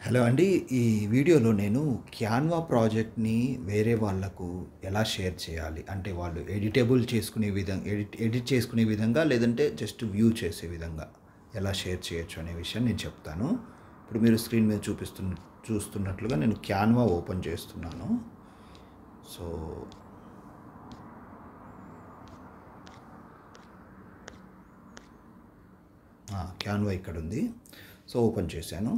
Hello అండి. ఈ వీడియోలో నేను క్యాన్వా ప్రాజెక్ట్‌ని వేరే వాళ్ళకు ఎలా షేర్ చేయాలి? అంటే వాళ్ళు ఎడిట్ చేసుకునే విధంగా లేదంటే జస్ట్ వ్యూ చేసే విధంగా ఎలా షేర్ చేయొచ్చు అనే విషయం నేను చెప్తాను. ఇప్పుడు మీరు స్క్రీన్ మీద చూస్తున్నట్లుగా నేను క్యాన్వా ఓపెన్ చేస్తున్నాను. సో క్యాన్వా ఇక్కడ ఉంది. సో ఓపెన్ చేశాను.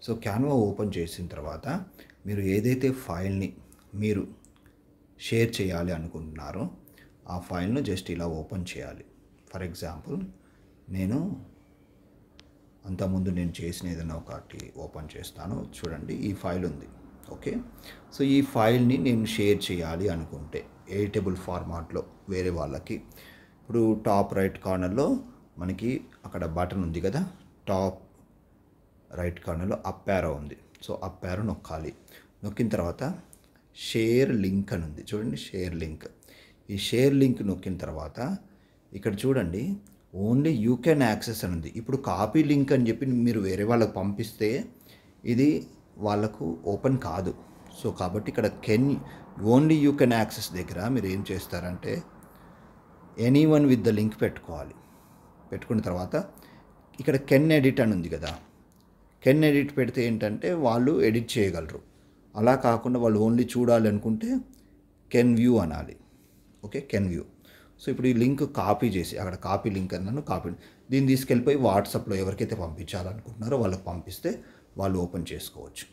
సో క్యాన్వా ఓపెన్ చేసిన తర్వాత మీరు ఏదైతే ఫైల్ని మీరు షేర్ చేయాలి అనుకుంటున్నారో ఆ ఫైల్ను జస్ట్ ఇలా ఓపెన్ చేయాలి. ఫర్ ఎగ్జాంపుల్ నేను అంతకుముందు నేను చేసిన ఏదైనా ఒకటి ఓపెన్ చేస్తాను. చూడండి, ఈ ఫైల్ ఉంది. ఓకే, సో ఈ ఫైల్ని నేను షేర్ చేయాలి అనుకుంటే ఎడిటబుల్ ఫార్మాట్లో వేరే వాళ్ళకి, ఇప్పుడు టాప్ రైట్ కార్నర్లో మనకి అక్కడ బటన్ ఉంది కదా, టాప్ రైట్ కార్నర్లో అప్ యారో ఉంది. సో అప్ యారో నొక్కాలి. నొక్కిన తర్వాత షేర్ లింక్ అని ఉంది చూడండి, షేర్ లింక్. ఈ షేర్ లింక్ నొక్కిన తర్వాత ఇక్కడ చూడండి ఓన్లీ యూ కెన్ యాక్సెస్ అని ఉంది. ఇప్పుడు కాపీ లింక్ అని చెప్పి మీరు వేరే వాళ్ళకి పంపిస్తే ఇది వాళ్ళకు ఓపెన్ కాదు. సో కాబట్టి ఇక్కడ ఓన్లీ యూ కెన్ యాక్సెస్ దగ్గర మీరు ఏం చేస్తారంటే ఎనీవన్ విత్ ద లింక్ పెట్టుకోవాలి. పెట్టుకున్న తర్వాత ఇక్కడ కెన్ ఎడిట్ అని ఉంది కదా, కెన్ ఎడిట్ పెడితే ఏంటంటే వాళ్ళు ఎడిట్ చేయగలరు. అలా కాకుండా వాళ్ళు ఓన్లీ చూడాలి అనుకుంటే కెన్ వ్యూ అనాలి. Okay, can view. సో ఇప్పుడు ఈ లింక్ కాపీ చేసి అక్కడ కాపీ లింక్ అన్నాను, దీన్ని తీసుకెళ్ళిపోయి వాట్సాప్లో ఎవరికైతే పంపించాలనుకుంటున్నారో వాళ్ళకి పంపిస్తే వాళ్ళు ఓపెన్ చేసుకోవచ్చు.